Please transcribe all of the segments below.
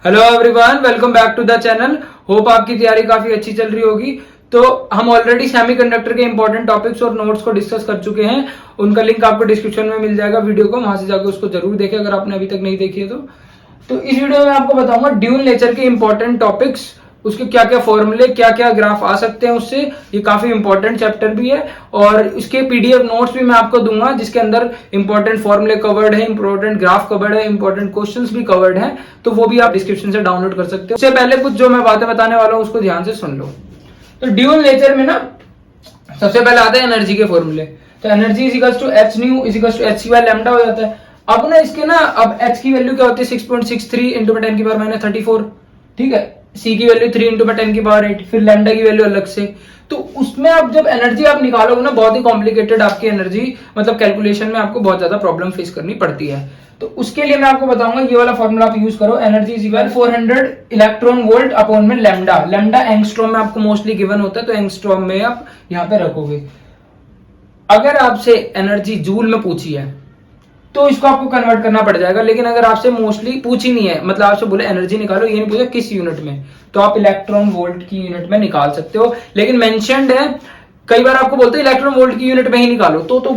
Hello everyone, welcome back to the channel. Hope आपकी तैयारी काफी अच्छी चल रही होगी। तो हम ऑलरेडी सेमीकंडक्टर के इंपॉर्टेंट टॉपिक्स और नोट्स को डिस्कस कर चुके हैं। उनका लिंक आपको डिस्क्रिप्शन में मिल जाएगा वीडियो को, वहां से जाकर उसको जरूर देखें अगर आपने अभी तक नहीं देखी है तो इस वीडियो में आपको बताऊंगा ड्यूल नेचर के इंपॉर्टेंट टॉपिक्स, उसके क्या क्या फॉर्मूले, क्या क्या ग्राफ आ सकते हैं उससे। ये काफी इंपॉर्टेंट चैप्टर भी है और इसके पीडीएफ नोट्स भी मैं आपको दूंगा जिसके अंदर इंपॉर्टेंट फॉर्मूले कवर्ड है, इंपॉर्टेंट ग्राफ कवर्ड है, इंपॉर्टेंट क्वेश्चंस भी कवर्ड हैं। तो वो भी आप डिस्क्रिप्शन से डाउनलोड कर सकते हो। उससे पहले कुछ जो मैं बातें बताने वाला हूं उसको ध्यान से सुन लो। तो ड्यूल नेचर में ना सबसे पहले आते हैं एनर्जी के फॉर्मूले। तो energy equals to H nu equals to H C by lambda हो जाता है। अब ना इसके ना अब एच की वैल्यू क्या होती है 6.63 इंटू में 10 की पावर माइनस 34। ठीक है, सी की वैल्यू 3 इंटू में 10 की पावर 8, फिर लैम्डा की वैल्यू अलग से। तो उसमें आप जब एनर्जी आप निकालोगे ना बहुत ही कॉम्प्लिकेटेड आपकी एनर्जी, मतलब कैलकुलेशन में आपको बहुत ज्यादा प्रॉब्लम फेस करनी पड़ती है। तो उसके लिए मैं आपको बताऊंगा ये वाला फॉर्मूला आप यूज करो। Energy is equal 400 electron volt upon में लैम्डा। लैम्डा एंगस्ट्रॉम में आपको मोस्टली गिवन होता है, तो एंगस्ट्रॉम में आप यहाँ पे रखोगे। अगर आपसे एनर्जी जूल में पूछी है तो इसको आपको कन्वर्ट करना पड़ जाएगा, लेकिन अगर आपसे मोस्टली पूछी नहीं है, मतलब आपसे बोले एनर्जी निकालो, ये नहीं पूछा किस यूनिट में, तो आप इलेक्ट्रॉन वोल्ट की यूनिट में निकाल सकते हो। लेकिन मेंशन्ड है, कई बार आपको बोलते हैं इलेक्ट्रॉन वोल्ट की यूनिट में ही निकालो, तो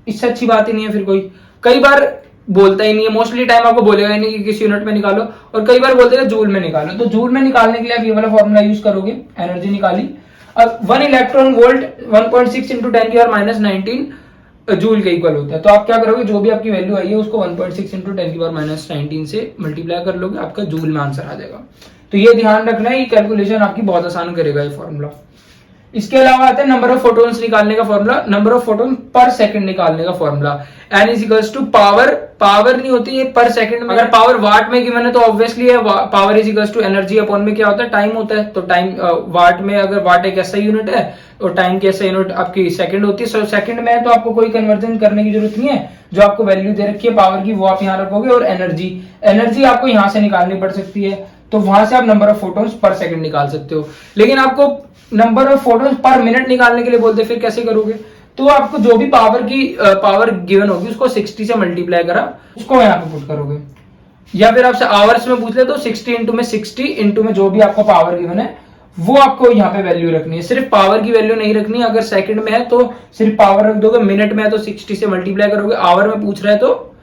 इससे अच्छी बात ही नहीं है। फिर कोई कई बार बोलता ही नहीं है, मोस्टली टाइम आपको बोलेगा ही नहीं कि किस यूनिट में निकालो, और कई बार बोलते हैं जूल में निकालो। तो जूल में निकालने के लिए आप ये वाला फॉर्मूला यूज करोगे। एनर्जी निकाली, अब 1 इलेक्ट्रॉन वोल्ट 1.6 इंटू 10 की पावर माइनस 19 जूल के इक्वल होता है। तो आप क्या करोगे, जो भी आपकी वैल्यू आई है उसको 1.6 इंटू 10 की पावर माइनस 19 से मल्टीप्लाई कर लोगे, आपका जूल में आंसर आ जाएगा। तो ये ध्यान रखना है, ये कैलकुलेशन आपकी बहुत आसान करेगा ये फॉर्मूला। इसके अलावा आता है नंबर ऑफ फोटोन्स निकालने का formula, number of photon per second निकालने का formula. N is equals to power, power नहीं होती है पर सेकंड में। अगर पावर वाट में गिवन है तो ऑब्वियसली है power is equals to energy upon में क्या होता है, टाइम होता है। तो टाइम वाट में, अगर वाट एक ऐसा यूनिट है और टाइम की ऐसा यूनिट आपकी सेकंड होती है। सेकंड में है तो आपको कोई कन्वर्जन करने की जरूरत नहीं है, जो आपको वैल्यू दे रखी है पावर की वो आप यहाँ रखोगे। और एनर्जी, एनर्जी आपको यहाँ से निकालनी पड़ सकती है, तो वहां से आप नंबर ऑफ फोटोन्स पर सेकंड निकाल सकते हो। लेकिन आपको नंबर ऑफ फोटोन्स पर मिनट निकालने के लिए बोलते, फिर कैसे करोगे, तो आपको जो भी पावर की पावर गिवन होगी उसको 60 से मल्टीप्लाई करा, उसको यहाँ पे पुट करोगे। या फिर आपसे आवर्स में पूछ ले तो 60 इंटू में 60 इंटू में जो भी आपको पावर गिवन है वो आपको यहाँ पे वैल्यू रखनी है। सिर्फ पावर की वैल्यू नहीं रखनी है। अगर सेकंड में है तो सिर्फ पावर रख दोगे, मिनट में है तो 60 से मल्टीप्लाई करोगे, आवर में पूछ रहा है तो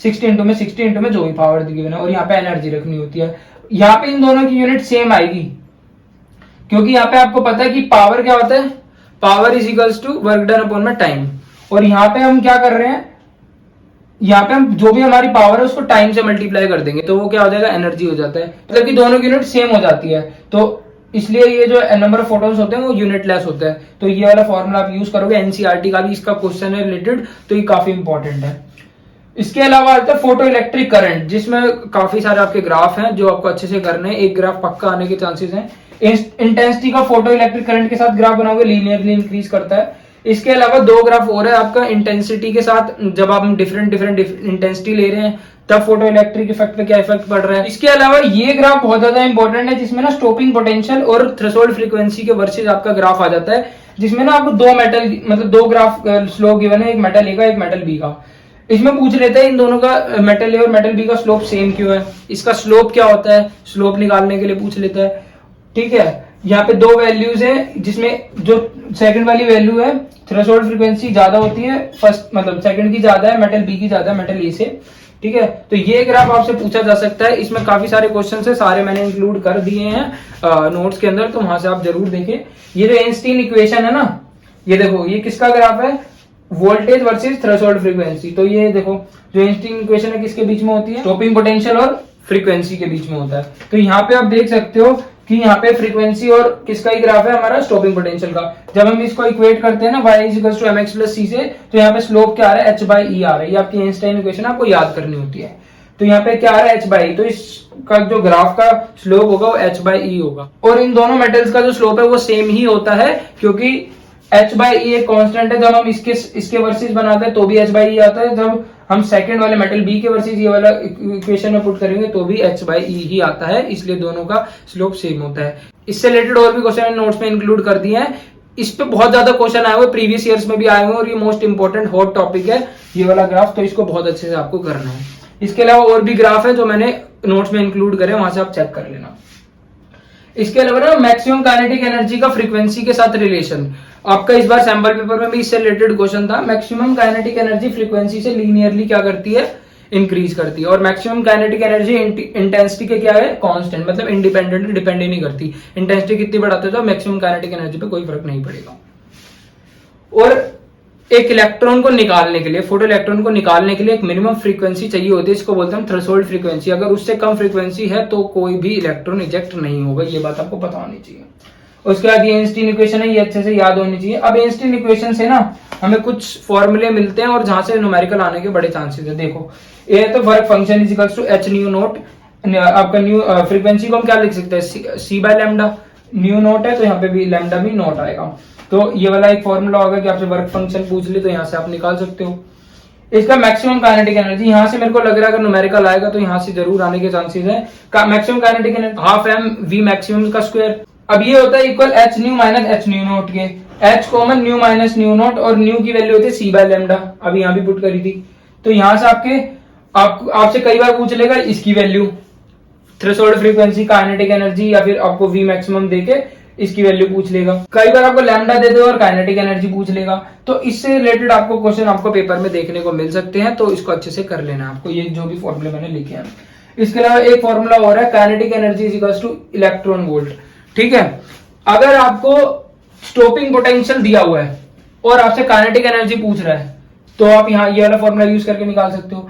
60 इंटू में जो भी पावर गिवन है, और यहाँ पे एनर्जी रखनी होती है। यहाँ पे इन दोनों की यूनिट सेम आएगी, क्योंकि यहाँ पे आपको पता है कि पावर क्या होता है, power is equals to work done upon में टाइम। और यहाँ पे हम क्या कर रहे हैं, यहाँ पे हम जो भी हमारी पावर है उसको टाइम से मल्टीप्लाई कर देंगे, तो वो क्या हो जाएगा, एनर्जी हो जाता है। मतलब कि दोनों की यूनिट सेम हो जाती है, तो इसलिए ये जो नंबर ऑफ फोटोन्स होते हैं वो यूनिट लेस होता है। तो ये वाला फॉर्मूला आप यूज करोगे। एनसीईआरटी का भी इसका क्वेश्चन है रिलेटेड, तो ये काफी इंपॉर्टेंट है। इसके अलावा आता है फोटो इलेक्ट्रिक करंट, जिसमें काफी सारे आपके ग्राफ हैं जो आपको अच्छे से करने हैं। एक ग्राफ पक्का आने के चांसेस हैं। इंटेंसिटी का फोटो इलेक्ट्रिक करंट के साथ ग्राफ बनाओगे, लीनियरली इंक्रीज करता है। इसके अलावा दो ग्राफ और है आपका इंटेंसिटी के साथ, जब आप डिफरेंट इंटेंसिटी ले रहे हैं तब फोटो इलेक्ट्रिक इफेक्ट पे क्या इफेक्ट पड़ रहा है। इसके अलावा ये ग्राफ बहुत ज्यादा इंपॉर्टेंट है, जिसमें ना स्टॉपिंग पोटेंशियल और थ्रेशोल्ड फ्रीक्वेंसी के वर्सेस आपका ग्राफ आ जाता है, जिसमें ना आपको दो मेटल, मतलब दो ग्राफ स्लोप गिवन है, एक मेटल ए का एक मेटल बी का। इसमें पूछ लेते हैं इन दोनों का, मेटल ए और मेटल बी का स्लोप सेम क्यों है, इसका स्लोप क्या होता है, स्लोप निकालने के लिए पूछ लेता है। ठीक है, यहाँ पे दो वैल्यूज है, जिसमें जो सेकंड वाली वैल्यू है थ्रेशोल्ड फ्रीक्वेंसी ज्यादा होती है, फर्स्ट मतलब सेकंड की ज्यादा है, मेटल बी की ज्यादा है मेटल ए से। ठीक है, तो ये ग्राफ आपसे पूछा जा सकता है। इसमें काफी सारे क्वेश्चन है, सारे मैंने इंक्लूड कर दिए हैं नोट्स के अंदर, तो वहां से आप जरूर देखें। ये जो आइंस्टीन इक्वेशन है ना, ये देखो ये किसका ग्राफ है, वोल्टेज वर्सेस थ्रेशोल्ड फ्रीक्वेंसी। तो ये देखो जो आइंस्टीन इक्वेशन है किसके बीच में होती है, स्टॉपिंग पोटेंशियल और फ्रीक्वेंसी के बीच में होता है। तो यहाँ पे आप देख सकते हो कि यहाँ पे फ्रीक्वेंसी और किसका ही ग्राफ है, हमारा स्टॉपिंग पोटेंशियल का। जब हम इसको इक्वेट करते हैं ना y equals to mx plus c से, तो यहाँ पे स्लोप क्या आ रहा है, h बाई ई आ रहा है। ये आपकी आइंस्टाइन इक्वेशन आपको याद करनी होती है। तो यहाँ पे क्या आ रहा है, h बाई ई, तो इसका जो ग्राफ का स्लोप होगा वो h बाई ई होगा। और इन दोनों मेटल्स का जो स्लोप है वो सेम ही होता है, क्योंकि h बाई ई एक कांस्टेंट है। जब हम इसके वर्सेस बनाते हैं तो भी h बाई ई आता है, जब हम सेकंड वाले मेटल बी के वर्सेस ये वाला इक्वेशन में पुट करेंगे तो भी h बाई ई ही आता है, इसलिए दोनों का स्लोप सेम होता है। इससे रिलेटेड और भी क्वेश्चन नोट्स में इंक्लूड कर दिए हैं। इस पे बहुत ज्यादा क्वेश्चन आए हुए, प्रीवियस ईयर्स में भी आए हुए, और ये मोस्ट इंपॉर्टेंट हॉट टॉपिक है ये वाला ग्राफ, तो इसको बहुत अच्छे से आपको करना है। इसके अलावा और भी ग्राफ है जो मैंने नोट्स में इंक्लूड करे, वहां से आप चेक कर लेना। इसके अलावा ना मैक्सिमम काइनेटिक एनर्जी का फ्रीक्वेंसी के साथ रिलेशन, आपका इस बार सैंपल पेपर में भी इससे रिलेटेड क्वेश्चन था। मैक्सिमम काइनेटिक एनर्जी फ्रीक्वेंसी से लीनियरली क्या करती है, इंक्रीज करती है, और मैक्सिमम काइनेटिक एनर्जी इंटेंसिटी के क्या है, कांस्टेंट, मतलब इंडिपेंडेंटली डिपेंड ही नहीं करती। इंटेंसिटी कितनी बढ़ाते हो तो मैक्सिमम काइनेटिक एनर्जी पे कोई फर्क नहीं पड़ेगा। और एक इलेक्ट्रॉन को निकालने के लिए, फोटो इलेक्ट्रॉन को निकालने के लिए एक मिनिमम फ्रीक्वेंसी चाहिए होती है, इसको बोलते हैं थ्रेशोल्ड फ्रीक्वेंसी। अगर उससे कम फ्रीक्वेंसी है तो कोई भी इलेक्ट्रॉन इजेक्ट नहीं होगा, ये बात आपको पता होनी चाहिए। उसके बाद ये आइंस्टीन इक्वेशन है, ये अच्छे से याद होनी चाहिए। अब आइंस्टीन इक्वेशन से ना हमें कुछ फॉर्मूले मिलते हैं और जहां से न्यूमेरिकल आने के बड़े चांसेस है। देखो ये तो work function is equals to H nu naught, आपका न्यू फ्रीक्वेंसी को हम क्या लिख सकते हैं, C by lambda, nu naught है तो यहाँ पे भी लैम्डा भी नोट आएगा। तो ये वाला एक फॉर्मूला होगा कि आपसे वर्क फंक्शन पूछ ले तो यहाँ से आप निकाल सकते हो। इसका मैक्सिमम काइनेटिक एनर्जी, यहाँ से मेरे को लग रहा है अगर न्यूमेरिकल आएगा तो यहाँ से जरूर आने के चांसेस है। Maximum kinetic energy half M V maximum का स्क्वायर। अब ये होता है equal H nu minus H nu naught के, H common nu minus nu naught, और न्यू की वैल्यू होती है सी बाय लैम्डा, अभी यहाँ भी पुट करी थी। तो यहाँ से आपसे कई बार पूछ लेगा इसकी value, threshold frequency, kinetic energy, या फिर आपको वी मैक्सिमम देके इसकी वैल्यू पूछ लेगा। कई बार आपको लैम्डा दे दे और काइनेटिक एनर्जी पूछ लेगा। तो इससे रिलेटेड आपको क्वेश्चन आपको पेपर में देखने को मिल सकते हैं, तो इसको अच्छे से कर लेना आपको, ये जो भी फॉर्मूले मैंने लिखे हैं। इसके अलावा एक फॉर्मूला और है, kinetic energy is equals two electron volt. ठीक है, अगर आपको स्टॉपिंग पोटेंशियल दिया हुआ है और आपसे काइनेटिक एनर्जी पूछ रहा है तो आप यहाँ ये वाला फॉर्मूला यूज करके निकाल सकते हो।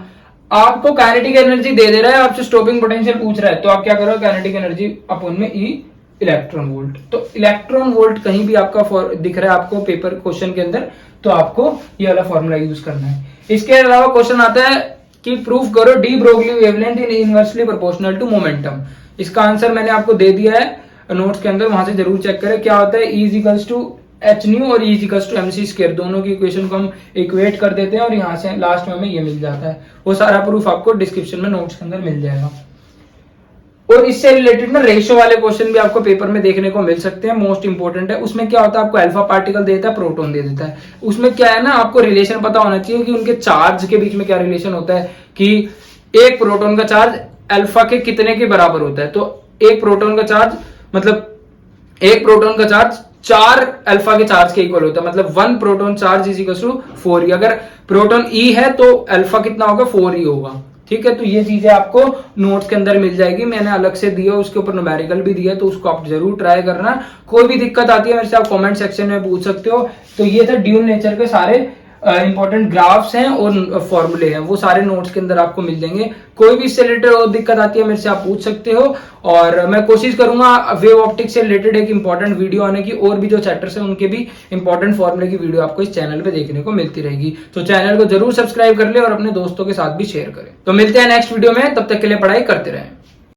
आपको काइनेटिक एनर्जी दे दे रहा है, आपसे स्टॉपिंग पोटेंशियल पूछ रहा है, तो आप क्या करो, काइनेटिक एनर्जी अपन में ई इलेक्ट्रॉन वोल्ट। तो इलेक्ट्रॉन वोल्ट कहीं भी आपका दिख रहा है आपको पेपर क्वेश्चन के अंदर, तो आपको ये वाला फॉर्मूला यूज करना है। इसके अलावा क्वेश्चन आता है कि प्रूफ करो de Broglie wavelength in inversely proportional to momentum. इसका आंसर मैंने आपको दे दिया है नोट्स के अंदर, वहां से जरूर चेक करें। क्या होता है, E equals to H nu और E equals to MC square, दोनों की इक्वेशन को हम इक्वेट कर देते हैं और यहाँ से लास्ट में हमें ये मिल जाता है। वो सारा प्रूफ आपको डिस्क्रिप्शन में नोट्स के अंदर मिल जाएगा। और इससे रिलेटेड ना रेशियो वाले क्वेश्चन भी आपको पेपर में देखने को मिल सकते हैं, मोस्ट इंपोर्टेंट है। उसमें क्या होता है, आपको अल्फा पार्टिकल देता है, प्रोटॉन दे देता है। उसमें क्या है ना, आपको रिलेशन पता होना चाहिए कि उनके चार्ज के बीच में क्या रिलेशन होता है, कि एक प्रोटॉन का चार्ज अल्फा के कितने के बराबर होता है। तो एक प्रोटॉन का चार्ज मतलब एक प्रोटॉन का चार्ज 4 अल्फा के चार्ज के इक्वल होता है, मतलब 1 proton charge is equal to 4 E. अगर प्रोटॉन ई है तो अल्फा कितना होगा, 4 ई होगा। ठीक है, तो ये चीजें आपको नोट्स के अंदर मिल जाएगी, मैंने अलग से दिया, उसके ऊपर न्यूमेरिकल भी दिया, तो उसको आप जरूर ट्राई करना। कोई भी दिक्कत आती है मेरे से आप कमेंट सेक्शन में पूछ सकते हो। तो ये थे ड्यूल नेचर के सारे इंपॉर्टेंट ग्राफ्स हैं और फॉर्मूले हैं, वो सारे नोट्स के अंदर आपको मिल जाएंगे। कोई भी इससे रिलेटेड और दिक्कत आती है मेरे से आप पूछ सकते हो, और मैं कोशिश करूंगा वेव ऑप्टिक्स से रिलेटेड एक इंपॉर्टेंट वीडियो आने की, और भी जो चैप्टर्स हैं उनके भी इंपॉर्टेंट फॉर्मूले की वीडियो आपको इस चैनल पे देखने को मिलती रहेगी। तो चैनल को जरूर सब्सक्राइब कर ले और अपने दोस्तों के साथ भी शेयर करें। तो मिलते हैं नेक्स्ट वीडियो में, तब तक के लिए पढ़ाई करते रहें।